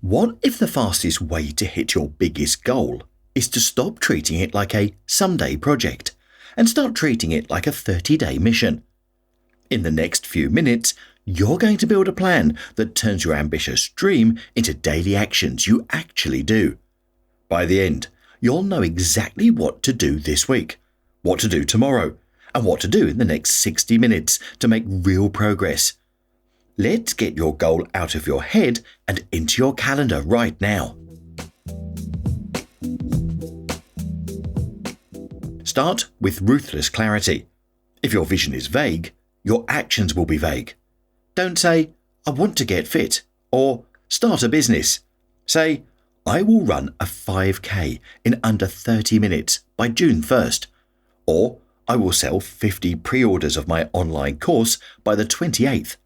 What if the fastest way to hit your biggest goal is to stop treating it like a someday project and start treating it like a 30-day mission? In the next few minutes, you're going to build a plan that turns your ambitious dream into daily actions you actually do. By the end, you'll know exactly what to do this week, what to do tomorrow, and what to do in the next 60 minutes to make real progress. Let's get your goal out of your head and into your calendar right now. Start with ruthless clarity. If your vision is vague, your actions will be vague. Don't say, "I want to get fit," or "start a business." Say, "I will run a 5K in under 30 minutes by June 1st," or "I will sell 50 pre-orders of my online course by the 28th.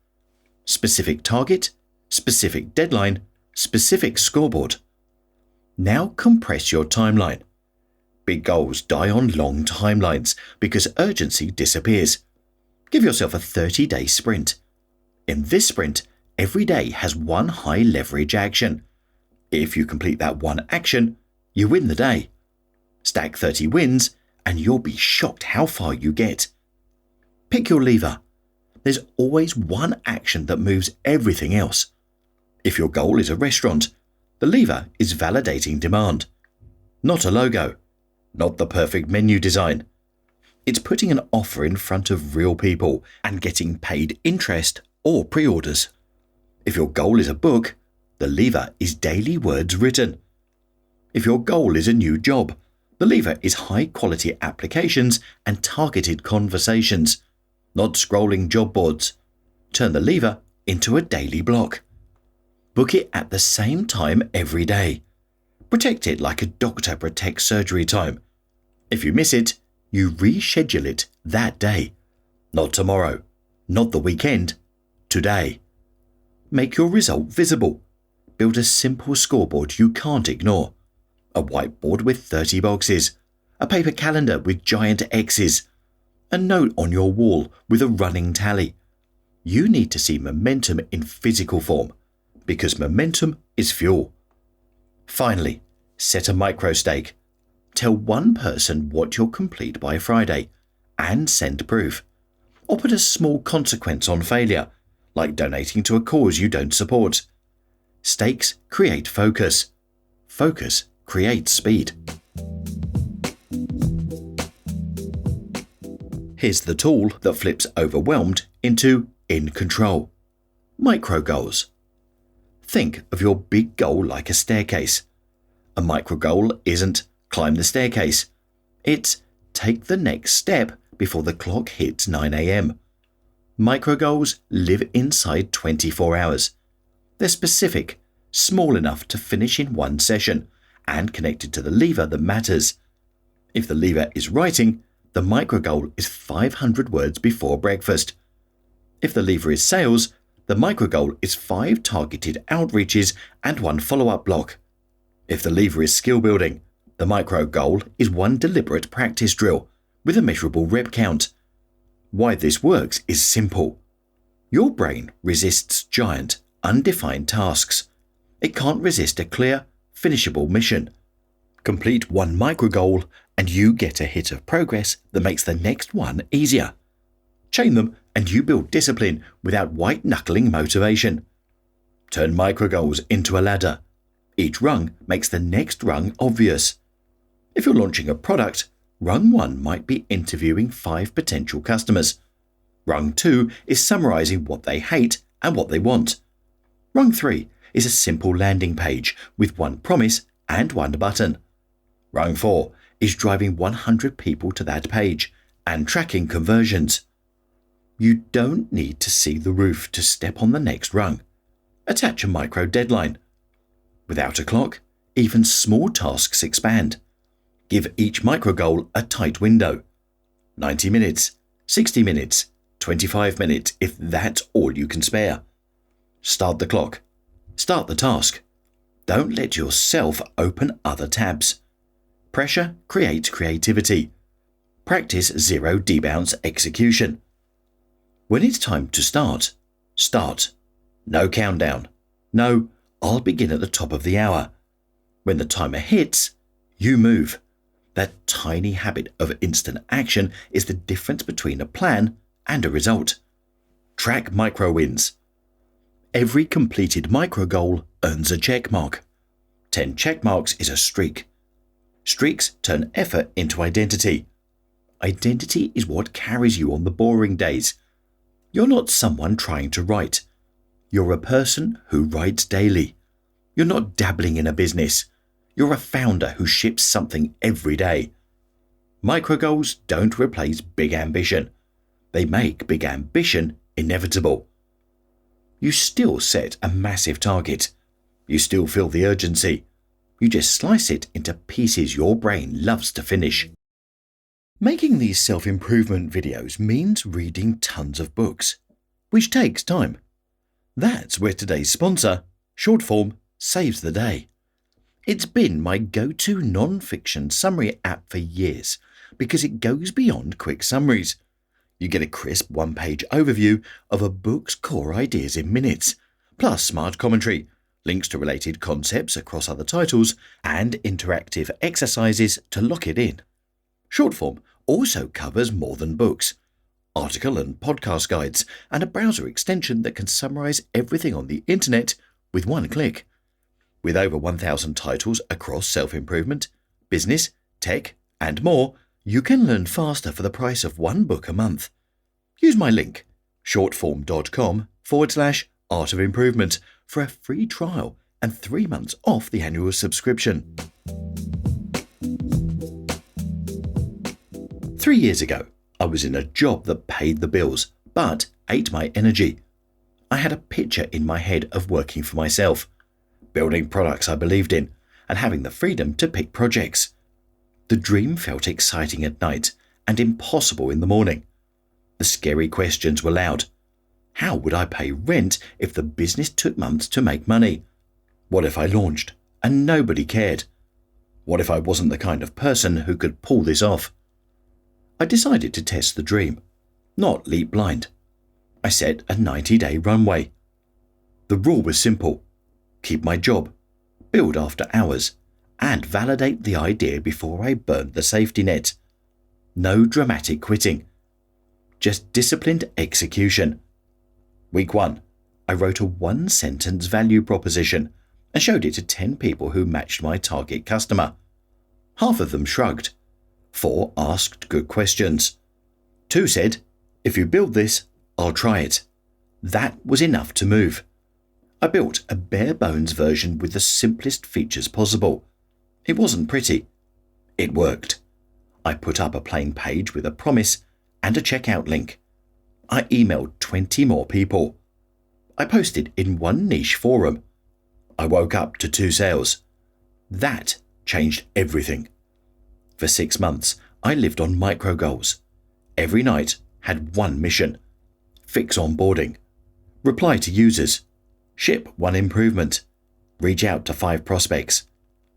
Specific target, specific deadline, specific scoreboard. Now compress your timeline. Big goals die on long timelines because urgency disappears. Give yourself a 30-day sprint. In this sprint, every day has one high-leverage action. If you complete that one action, you win the day. Stack 30 wins, and you'll be shocked how far you get. Pick your lever. There's always one action that moves everything else. If your goal is a restaurant, the lever is validating demand. Not a logo, not the perfect menu design. It's putting an offer in front of real people and getting paid interest or pre-orders. If your goal is a book, the lever is daily words written. If your goal is a new job, the lever is high-quality applications and targeted conversations, not scrolling job boards. Turn the lever into a daily block. Book it at the same time every day. Protect it like a doctor protects surgery time. If you miss it, you reschedule it that day. Not tomorrow, not the weekend, today. Make your result visible. Build a simple scoreboard you can't ignore. A whiteboard with 30 boxes. A paper calendar with giant X's. A note on your wall with a running tally. You need to see momentum in physical form, because momentum is fuel. Finally, set a micro stake. Tell one person what you'll complete by Friday and send proof. Or put a small consequence on failure, like donating to a cause you don't support. Stakes create focus. Focus creates speed. Here's the tool that flips overwhelmed into in control. Micro goals. Think of your big goal like a staircase. A micro goal isn't climb the staircase. It's take the next step before the clock hits 9 a.m. Micro goals live inside 24 hours. They're specific, small enough to finish in one session, and connected to the lever that matters. If the lever is writing, the micro goal is 500 words before breakfast. If the lever is sales, the micro goal is 5 targeted outreaches and 1 follow-up block. If the lever is skill building, the micro goal is 1 deliberate practice drill with a measurable rep count. Why this works is simple. Your brain resists giant, undefined tasks. It can't resist a clear, finishable mission. Complete 1 micro goal and you get a hit of progress that makes the next one easier. Chain them and you build discipline without white-knuckling motivation. Turn micro goals into a ladder. Each rung makes the next rung obvious. If you're launching a product, rung 1 might be interviewing 5 potential customers. Rung 2 is summarizing what they hate and what they want. Rung 3 is a simple landing page with 1 promise and 1 button. Rung 4 is driving 100 people to that page and tracking conversions. You don't need to see the roof to step on the next rung. Attach a micro deadline. Without a clock, even small tasks expand. Give each micro goal a tight window. 90 minutes, 60 minutes, 25 minutes if that's all you can spare. Start the clock. Start the task. Don't let yourself open other tabs. Pressure creates creativity. Practice zero debounce execution. When it's time to start, start. No countdown. No, I'll begin at the top of the hour. When the timer hits, you move. That tiny habit of instant action is the difference between a plan and a result. Track micro wins. Every completed micro goal earns a check mark. 10 check marks is a streak. Streaks turn effort into identity. Identity is what carries you on the boring days. You're not someone trying to write. You're a person who writes daily. You're not dabbling in a business. You're a founder who ships something every day. Micro goals don't replace big ambition. They make big ambition inevitable. You still set a massive target. You still feel the urgency. You just slice it into pieces your brain loves to finish. Making these self-improvement videos means reading tons of books, which takes time. That's where today's sponsor, short form, saves the day. It's been my go-to non-fiction summary app for years because it goes beyond quick summaries. You get a crisp one-page overview of a book's core ideas in minutes, plus smart commentary, links to related concepts across other titles, and interactive exercises to lock it in. Shortform also covers more than books, article and podcast guides, and a browser extension that can summarize everything on the internet with one click. With over 1,000 titles across self-improvement, business, tech, and more, you can learn faster for the price of one book a month. Use my link, shortform.com/art of improvement, for a free trial and 3 months off the annual subscription. 3 years ago, I was in a job that paid the bills, but ate my energy. I had a picture in my head of working for myself, building products I believed in, and having the freedom to pick projects. The dream felt exciting at night and impossible in the morning. The scary questions were loud. How would I pay rent if the business took months to make money? What if I launched and nobody cared? What if I wasn't the kind of person who could pull this off? I decided to test the dream, not leap blind. I set a 90-day runway. The rule was simple: keep my job, build after hours, and validate the idea before I burned the safety net. No dramatic quitting, just disciplined execution. Week 1, I wrote a 1-sentence value proposition and showed it to 10 people who matched my target customer. Half of them shrugged. 4 asked good questions. 2 said, "If you build this, I'll try it." That was enough to move. I built a bare-bones version with the simplest features possible. It wasn't pretty. It worked. I put up a plain page with a promise and a checkout link. I emailed 20 more people. I posted in one niche forum. I woke up to 2 sales. That changed everything. For 6 months, I lived on micro goals. Every night had one mission: fix onboarding, reply to users, ship 1 improvement, reach out to 5 prospects.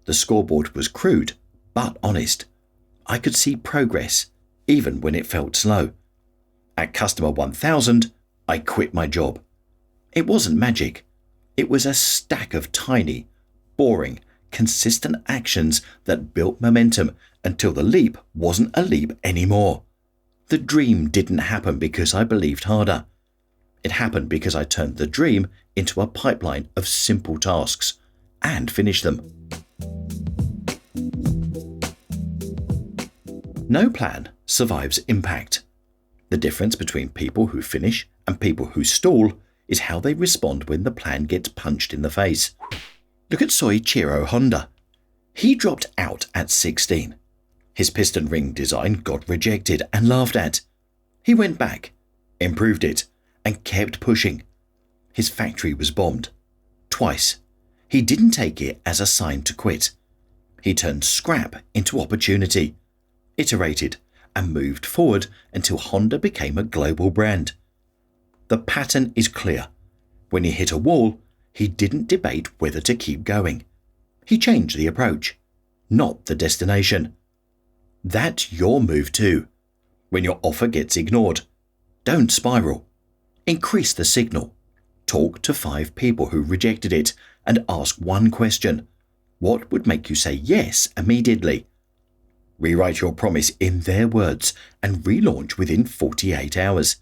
The scoreboard was crude, but honest. I could see progress, even when it felt slow. At customer 1,000, I quit my job. It wasn't magic. It was a stack of tiny, boring, consistent actions that built momentum until the leap wasn't a leap anymore. The dream didn't happen because I believed harder. It happened because I turned the dream into a pipeline of simple tasks and finished them. No plan survives impact. The difference between people who finish and people who stall is how they respond when the plan gets punched in the face. Look at Soichiro Honda. He dropped out at 16. His piston ring design got rejected and laughed at. He went back, improved it, and kept pushing. His factory was bombed. Twice. He didn't take it as a sign to quit. He turned scrap into opportunity, iterated, and moved forward until Honda became a global brand. The pattern is clear. When he hit a wall, he didn't debate whether to keep going. He changed the approach, not the destination. That's your move too. When your offer gets ignored, don't spiral. Increase the signal. Talk to 5 people who rejected it and ask one question. What would make you say yes immediately? Rewrite your promise in their words and relaunch within 48 hours.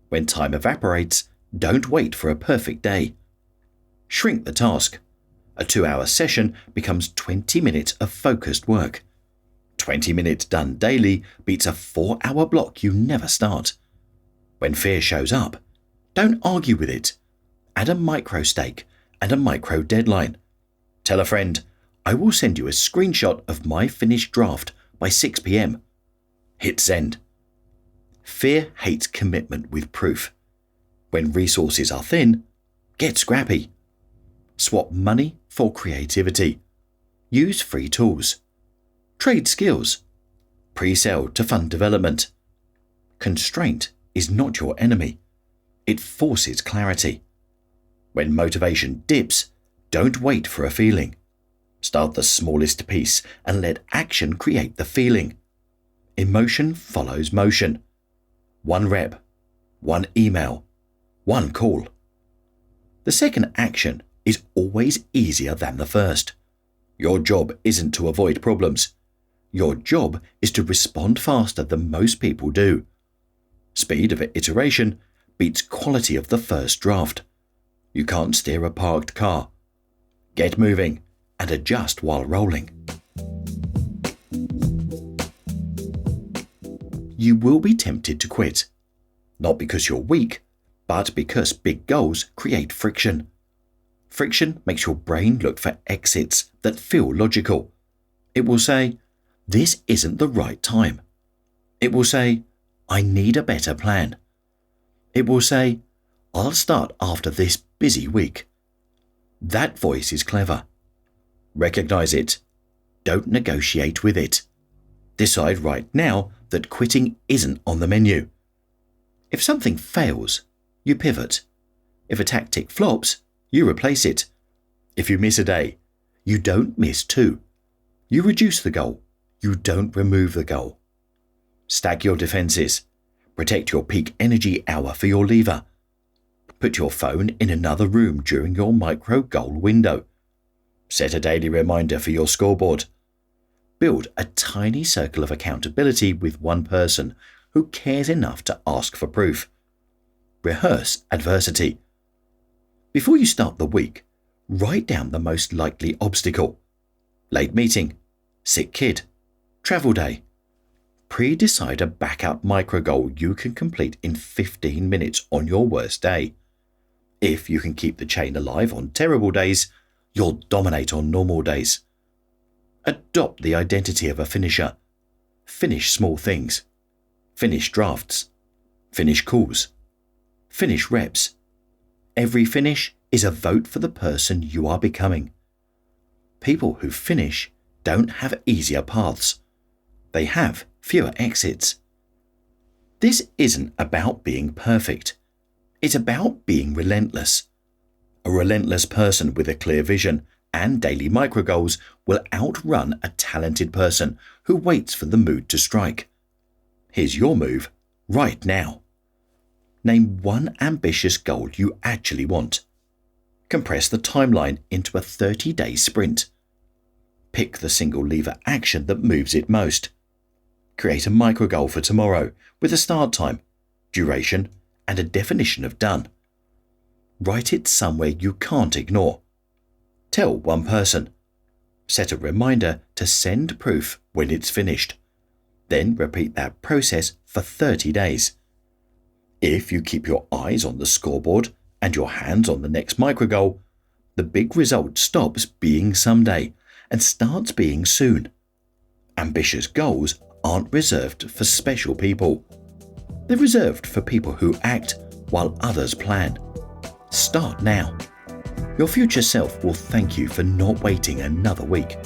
When time evaporates, don't wait for a perfect day. Shrink the task. A 2-hour session becomes 20 minutes of focused work. 20 minutes done daily beats a 4-hour block you never start. When fear shows up, don't argue with it. Add a micro stake and a micro deadline. Tell a friend, I will send you a screenshot of my finished draft by 6 p.m. Hit send. Fear hates commitment with proof. When resources are thin, get scrappy. Swap money for creativity. Use free tools. Trade skills. Pre-sell to fund development. Constraint is not your enemy. It forces clarity. When motivation dips, don't wait for a feeling. Start the smallest piece and let action create the feeling. Emotion follows motion. 1 rep, 1 email, 1 call. The second action is always easier than the first. Your job isn't to avoid problems. Your job is to respond faster than most people do. Speed of iteration beats quality of the first draft. You can't steer a parked car. Get moving and adjust while rolling. You will be tempted to quit, not because you're weak, but because big goals create friction. Friction makes your brain look for exits that feel logical. It will say, this isn't the right time. It will say, I need a better plan. It will say, I'll start after this busy week. That voice is clever. Recognize it. Don't negotiate with it. Decide right now that quitting isn't on the menu. If something fails, you pivot. If a tactic flops, you replace it. If you miss a day, you don't miss 2. You reduce the goal. You don't remove the goal. Stack your defenses. Protect your peak energy hour for your lever. Put your phone in another room during your micro goal window. Set a daily reminder for your scoreboard. Build a tiny circle of accountability with one person who cares enough to ask for proof. Rehearse adversity. Before you start the week, write down the most likely obstacle. Late meeting, sick kid, travel day. Pre-decide a backup micro goal you can complete in 15 minutes on your worst day. If you can keep the chain alive on terrible days, you'll dominate on normal days. Adopt the identity of a finisher. Finish small things. Finish drafts. Finish calls. Finish reps. Every finish is a vote for the person you are becoming. People who finish don't have easier paths. They have fewer exits. This isn't about being perfect. It's about being relentless. A relentless person with a clear vision and daily micro goals will outrun a talented person who waits for the mood to strike. Here's your move right now. Name one ambitious goal you actually want. Compress the timeline into a 30-day sprint. Pick the single lever action that moves it most. Create a micro goal for tomorrow with a start time, duration, and a definition of done. Write it somewhere you can't ignore. Tell one person. Set a reminder to send proof when it's finished. Then repeat that process for 30 days. If you keep your eyes on the scoreboard and your hands on the next micro goal, the big result stops being someday and starts being soon. Ambitious goals aren't reserved for special people. They're reserved for people who act while others plan. Start now. Your future self will thank you for not waiting another week.